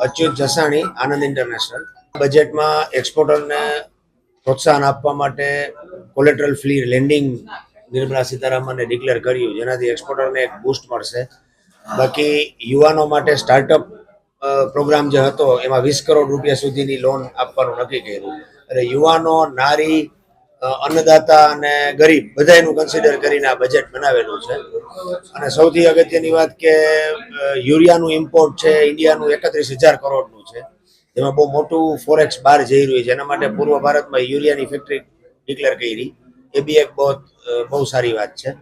અચ્યુત જસાણી, આનંદ international. બજેટમાં એક્સપોર્ટરને પ્રોત્સાહન આપવા માટે કોલેટરલ ફ્રી લેન્ડિંગ નિર્મલા સીતારામને ડિક્લેર કર્યું, જેનાથી એક્સપોર્ટરને એક બૂસ્ટ મળશે. બાકી યુવાનો માટે સ્ટાર્ટઅપ પ્રોગ્રામ જે હતો એમાં 20 કરોડ રૂપિયા સુધીની લોન આપવાનું નક્કી કર્યું. એટલે યુવાનો, નારી, અન્નદાતા અને ગરીબ બધાનું કન્સિડર કરીને આ બજેટ બનાવેલું છે. અને સૌથી અગત્યની વાત કે યુરિયાનું ઇમ્પોર્ટ છે ઇન્ડિયાનું 31,000 કરોડનું છે, જેમાં બહુ મોટું ફોરેક્સ બહાર જઈ રહ્યું છે. એના માટે પૂર્વ ભારતમાં યુરિયાની ફેક્ટરી ડિક્લેર કરી, એ બી એક બહુ સારી વાત છે.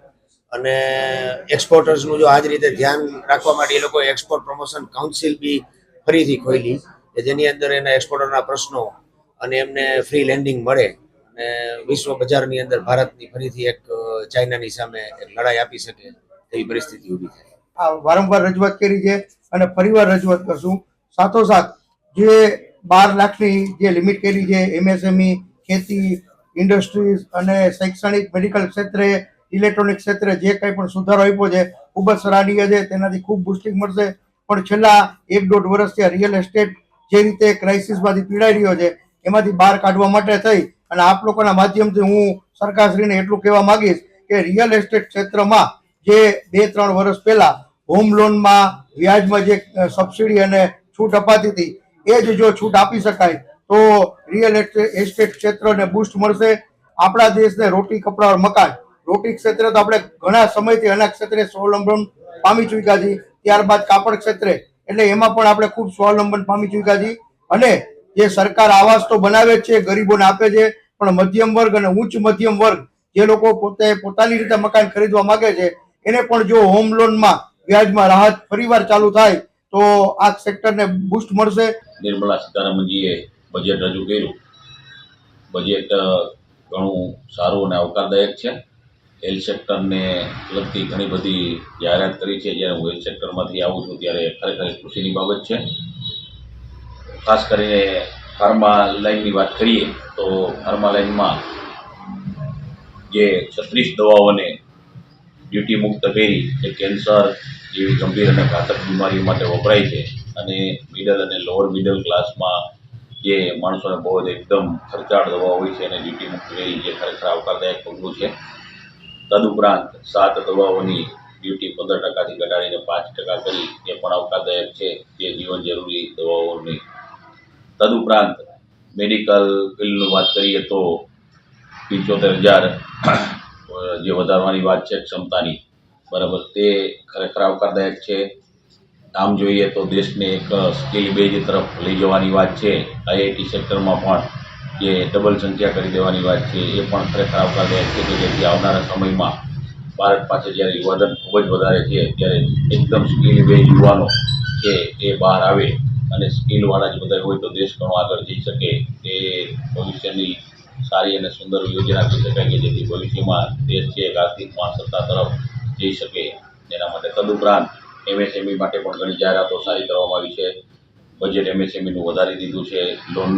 અને એક્સપોર્ટર્સનું જો આ જ રીતે ધ્યાન રાખવા માટે એ લોકો એક્સપોર્ટ પ્રમોશન કાઉન્સિલ બી ફરીથી ખોલી, કે જેની અંદર એના એક્સપોર્ટરના પ્રશ્નો અને એમને ફ્રી લેન્ડિંગ મળે અને વિશ્વ બજારની અંદર ભારતની ફરીથી એક ચાઇનાની સામે એક લડાઈ આપી શકે એવી પરિસ્થિતિ ઊભી થાય. વારંવાર રજૂઆત કરી છે અને ફરીવાર રજૂઆત કરશું. સાથોસાથ જે 12 લાખની જે લિમિટ કરી છે એમએસએમઈ, ખેતી, ઇન્ડસ્ટ્રીઝ અને શૈક્ષણિક, મેડિકલ ક્ષેત્રે, ઇલેક્ટ્રોનિક ક્ષેત્રે જે કંઈ પણ સુધારો આપ્યો છે ખૂબ જ સરાહનીય છે. તેનાથી ખૂબ બુસ્ટિંગ મળશે. પણ છેલ્લા 1-1.5 વર્ષથી રિયલ એસ્ટેટ જે રીતે ક્રાઇસિસમાંથી પીડાઈ રહ્યો છે એમાંથી બહાર કાઢવા માટે થઈ અને આપ લોકોના માધ્યમથી હું સરકારશ્રીને એટલું કહેવા માંગીશ કે રિયલ એસ્ટેટ ક્ષેત્રમાં જે 2-3 વર્ષ પહેલા હોમ લોનમાં વ્યાજમાં જે સબસિડી અને છૂટ અપાતી હતી એ જ જો છૂટ આપી શકાય તો રિયલ એસ્ટેટ ક્ષેત્રને બૂસ્ટ મળશે. આપણા દેશને રોટી, કપડા और મકાન, રોટી ક્ષેત્રે તો આપણે ઘણા સમયથી અનાજ ક્ષેત્રે સ્વાવલંબન પામી ચૂક્યા છીએ, ત્યારબાદ કાપડ ક્ષેત્રે, એટલે એમાં પણ આપણે ખૂબ સ્વાવલંબન પામી ચૂક્યા છીએ. અને જે સરકાર આવાસ તો બનાવે છે, ગરીબોને આપે છે, પણ મધ્યમ વર્ગ અને ઉચ્ચ મધ્યમ વર્ગ જે લોકો પોતાની રીતે મકાન ખરીદવા માંગે છે એને પણ જો હોમ લોનમાં વ્યાજમાં રાહત ફરીવાર ચાલુ થાય તો આ સેક્ટરને બૂસ્ટ મળશે. નિર્મલા સીતારામનજીએ બજેટ રજૂ કર્યું. બજેટ ઘણું સારું અને આવકારદાયક છે. હેલ્થ સેક્ટરને લગતી ઘણી બધી જાહેરાત કરી છે. જ્યારે હું હેલ્થ સેક્ટરમાંથી આવું છું ત્યારે ખરેખર ખુશીની બાબત છે. ખાસ કરીને ફાર્મા લાઇનની વાત કરીએ તો ફાર્મા લાઇનમાં જે 36 દવાઓને ડ્યુટી મુક્ત કરી, જે કેન્સર જેવી ગંભીર અને ઘાતક બીમારીઓ માટે વપરાય છે અને મિડલ અને લોઅર મિડલ ક્લાસમાં જે માણસોને બહુ જ એકદમ ખર્ચાળ દવા હોય છે એને ડ્યુટી મુક્ત કરી, જે ખરેખર આવકારદાયક પગલું છે. તદુપરાંત 7 દવાઓની ડ્યુટી 15% ઘટાડીને 5% કરી, એ પણ આવકારદાયક છે, જે જીવન જરૂરી દવાઓની. તદુપરાંત મેડિકલ ફિલ્ડની વાત કરીએ તો 75,000 જે વધારવાની વાત છે ક્ષમતાની, બરાબર, તે ખરેખર આવકારદાયક છે. આમ જોઈએ તો દેશને એક સ્કિલ બેઝ તરફ લઈ જવાની વાત છે. આઈઆઈટી સેક્ટરમાં પણ જે ડબલ સંખ્યા કરી દેવાની વાત છે એ પણ ખરેખર આવકારદાયક છે, કે જેથી આવનારા સમયમાં ભારત પાસે જ્યારે યુવાધન ખૂબ જ વધારે છે ત્યારે એકદમ સ્કિલ બેઝ યુવાનો છે એ બહાર આવે અને સ્કિલવાળા જ બધા હોય તો દેશ ઘણો આગળ જઈ શકે. તે ભવિષ્યની સારી અને સુંદર યોજના કહી શકાય, કે જેથી ભવિષ્યમાં દેશ છે આર્થિકમાં સત્તા તરફ જઈ શકે એના માટે. તદુપરાંત એમએસએમઈ માટે પણ ઘણી જાહેરાતો સારી કરવામાં આવી છે. બજેટ એમએસએમઈનું વધારી દીધું છે. લોન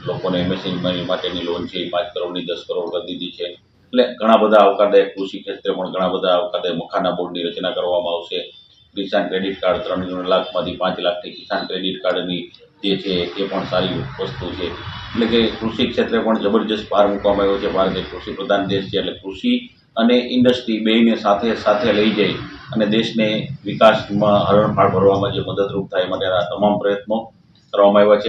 લોકોને એમએસએમઈ માટેની લોન છે એ 5 કરોડની 10 કરોડ કરી દીધી છે. એટલે ઘણા બધા આવકારદાયક, કૃષિ ક્ષેત્રે પણ ઘણા બધા આવકારદાયક મખાના બોર્ડની રચના કરવામાં આવશે. કિસાન ક્રેડિટ કાર્ડ 3 લાખમાંથી 5 લાખથી કિસાન ક્રેડિટ કાર્ડની જે છે એ પણ સારી વસ્તુ છે. એટલે કે કૃષિ ક્ષેત્રે પણ જબરજસ્ત ભાર મૂકવામાં આવ્યો છે. ભારત એક કૃષિ પ્રધાન દેશ છે, એટલે કૃષિ અને ઇન્ડસ્ટ્રી બેયને સાથે લઈ જઈ અને દેશને વિકાસમાં હરણફાળ ભરવામાં જે મદદરૂપ થાય માટેના તમામ પ્રયત્નો કરવામાં આવ્યા છે.